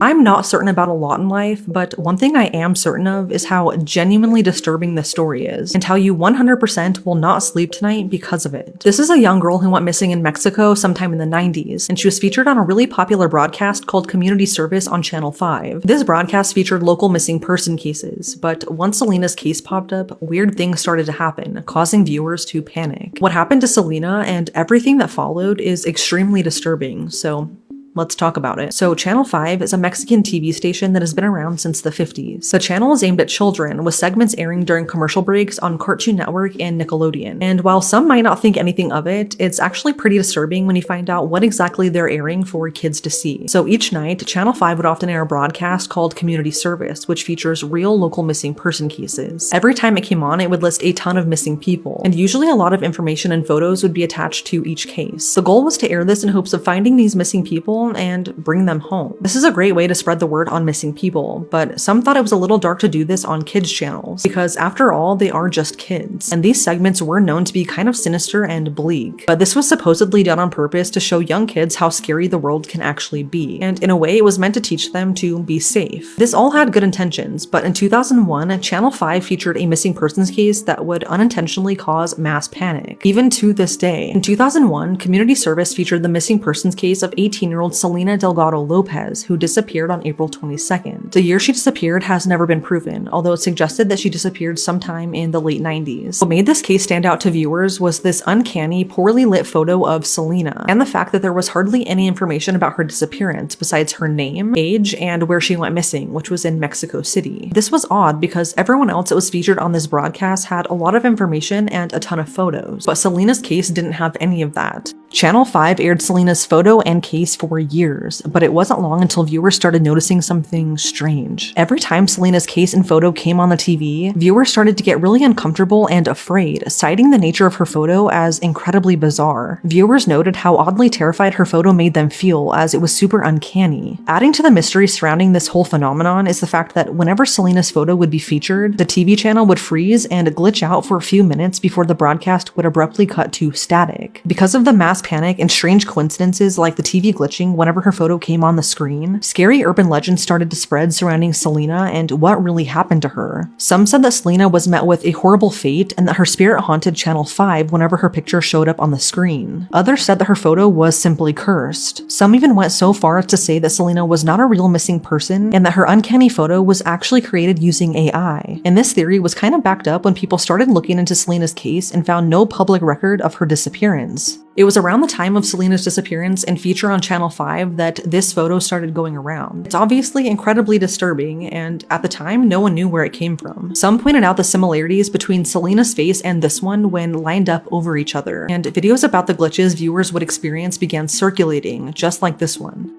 I'm not certain about a lot in life, but one thing I am certain of is how genuinely disturbing this story is, and how you 100% will not sleep tonight because of it. This is a young girl who went missing in Mexico sometime in the 90s, and she was featured on a really popular broadcast called Community Service on Channel 5. This broadcast featured local missing person cases, but once Selene's case popped up, weird things started to happen, causing viewers to panic. What happened to Selene and everything that followed is extremely disturbing, so let's talk about it. So Channel 5 is a Mexican TV station that has been around since the 50s. The channel is aimed at children, with segments airing during commercial breaks on Cartoon Network and Nickelodeon. And while some might not think anything of it, it's actually pretty disturbing when you find out what exactly they're airing for kids to see. So each night, Channel 5 would often air a broadcast called Community Service, which features real local missing person cases. Every time it came on, it would list a ton of missing people, and usually a lot of information and photos would be attached to each case. The goal was to air this in hopes of finding these missing people and bring them home. This is a great way to spread the word on missing people, but some thought it was a little dark to do this on kids' channels, because after all, they are just kids, and these segments were known to be kind of sinister and bleak. But this was supposedly done on purpose to show young kids how scary the world can actually be, and in a way it was meant to teach them to be safe. This all had good intentions, but in 2001, Channel 5 featured a missing persons case that would unintentionally cause mass panic, even to this day. In 2001, Community Service featured the missing persons case of 18-year-old Selene Delgado Lopez, who disappeared on April 22nd. The year she disappeared has never been proven, although it's suggested that she disappeared sometime in the late 90s. What made this case stand out to viewers was this uncanny, poorly lit photo of Selene, and the fact that there was hardly any information about her disappearance besides her name, age, and where she went missing, which was in Mexico City. This was odd because everyone else that was featured on this broadcast had a lot of information and a ton of photos, but Selene's case didn't have any of that. Channel 5 aired Selene's photo and case for years, but it wasn't long until viewers started noticing something strange. Every time Selene's case and photo came on the TV, viewers started to get really uncomfortable and afraid, citing the nature of her photo as incredibly bizarre. Viewers noted how oddly terrified her photo made them feel, as it was super uncanny. Adding to the mystery surrounding this whole phenomenon is the fact that whenever Selene's photo would be featured, the TV channel would freeze and glitch out for a few minutes before the broadcast would abruptly cut to static. Because of the mass panic and strange coincidences like the TV glitching whenever her photo came on the screen, scary urban legends started to spread surrounding Selene and what really happened to her. Some said that Selene was met with a horrible fate and that her spirit haunted Channel 5 whenever her picture showed up on the screen. Others said that her photo was simply cursed. Some even went so far as to say that Selene was not a real missing person and that her uncanny photo was actually created using AI. And this theory was kind of backed up when people started looking into Selene's case and found no public record of her disappearance. It was around the time of Selene's disappearance and feature on Channel 5 that this photo started going around. It's obviously incredibly disturbing, and at the time, no one knew where it came from. Some pointed out the similarities between Selene's face and this one when lined up over each other, and videos about the glitches viewers would experience began circulating, just like this one.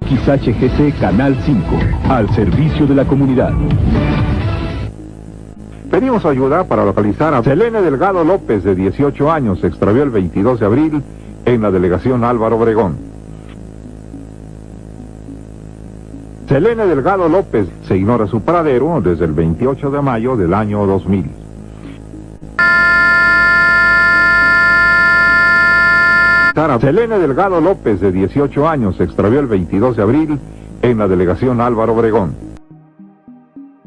XHGC Canal 5, al servicio de la comunidad. Pedimos ayuda para localizar a Selene Delgado López, de 18 años, se extravió el 22 de abril en la delegación Álvaro Obregón. Selene Delgado López, se ignora su paradero desde el 28 de mayo del año 2000. Selene Delgado López, de 18 años, se extravió el 22 de abril en la delegación Álvaro Obregón.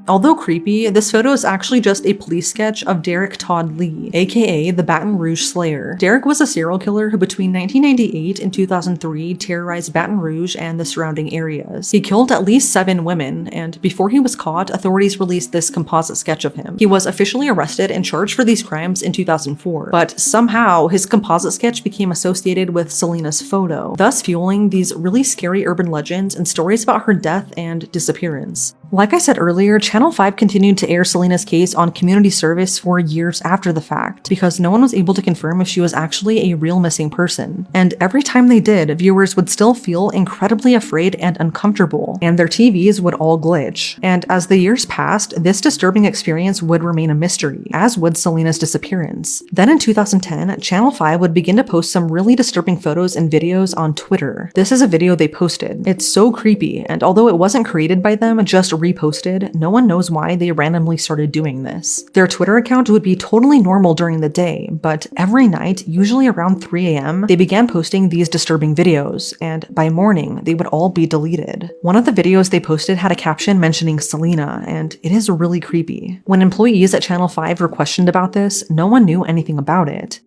Although creepy, this photo is actually just a police sketch of Derek Todd Lee, aka the Baton Rouge Slayer. Derek was a serial killer who between 1998 and 2003 terrorized Baton Rouge and the surrounding areas. He killed at least 7 women, and before he was caught, authorities released this composite sketch of him. He was officially arrested and charged for these crimes in 2004, but somehow his composite sketch became associated with Selene's photo, thus fueling these really scary urban legends and stories about her death and disappearance. Like I said earlier, Channel 5 continued to air Selene's case on Community Service for years after the fact, because no one was able to confirm if she was actually a real missing person. And every time they did, viewers would still feel incredibly afraid and uncomfortable, and their TVs would all glitch. And as the years passed, this disturbing experience would remain a mystery, as would Selene's disappearance. Then in 2010, Channel 5 would begin to post some really disturbing photos and videos on Twitter. This is a video they posted. It's so creepy, and although it wasn't created by them, just reposted, no one knows why they randomly started doing this. Their Twitter account would be totally normal during the day, but every night, usually around 3 a.m., they began posting these disturbing videos, and by morning, they would all be deleted. One of the videos they posted had a caption mentioning Selene, and it is really creepy. When employees at Channel 5 were questioned about this, no one knew anything about it.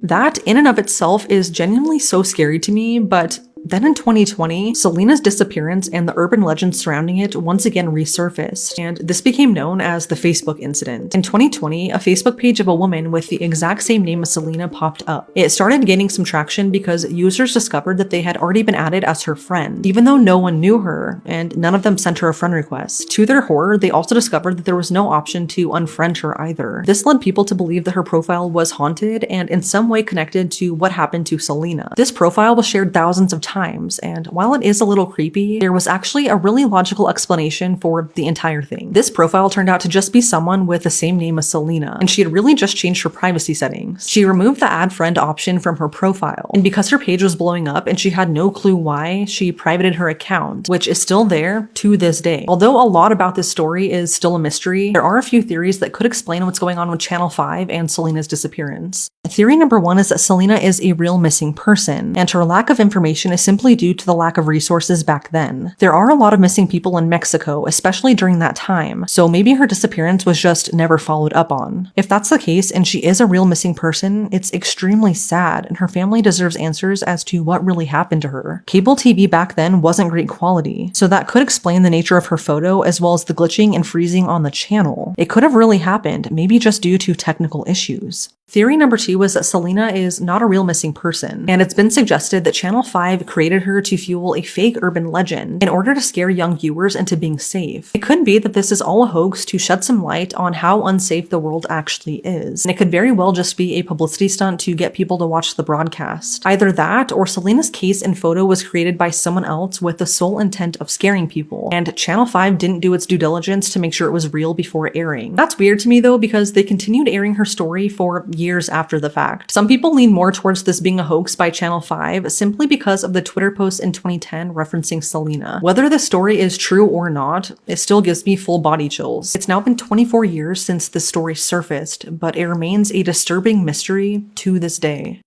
That, in and of itself, is genuinely so scary to me, but then in 2020, Selene's disappearance and the urban legends surrounding it once again resurfaced, and this became known as the Facebook incident. In 2020, a Facebook page of a woman with the exact same name as Selene popped up. It started gaining some traction because users discovered that they had already been added as her friend, even though no one knew her, and none of them sent her a friend request. To their horror, they also discovered that there was no option to unfriend her either. This led people to believe that her profile was haunted and in some way connected to what happened to Selene. This profile was shared thousands of times, and while it is a little creepy, there was actually a really logical explanation for the entire thing. This profile turned out to just be someone with the same name as Selene, and she had really just changed her privacy settings. She removed the add friend option from her profile, and because her page was blowing up and she had no clue why, she privated her account, which is still there to this day. Although a lot about this story is still a mystery, there are a few theories that could explain what's going on with Channel 5 and Selene's disappearance. Theory number one is that Selene is a real missing person, and her lack of information is simply due to the lack of resources back then. There are a lot of missing people in Mexico, especially during that time, so maybe her disappearance was just never followed up on. If that's the case and she is a real missing person, it's extremely sad, and her family deserves answers as to what really happened to her. Cable TV back then wasn't great quality, so that could explain the nature of her photo as well as the glitching and freezing on the channel. It could have really happened, maybe just due to technical issues. Theory number two was that Selene is not a real missing person, and it's been suggested that Channel 5 created her to fuel a fake urban legend in order to scare young viewers into being safe. It could be that this is all a hoax to shed some light on how unsafe the world actually is, and it could very well just be a publicity stunt to get people to watch the broadcast. Either that, or Selene's case and photo was created by someone else with the sole intent of scaring people, and Channel 5 didn't do its due diligence to make sure it was real before airing. That's weird to me though, because they continued airing her story for years after the fact. Some people lean more towards this being a hoax by Channel 5 simply because of the Twitter post in 2010 referencing Selene. Whether this story is true or not, it still gives me full body chills. It's now been 24 years since this story surfaced, but it remains a disturbing mystery to this day.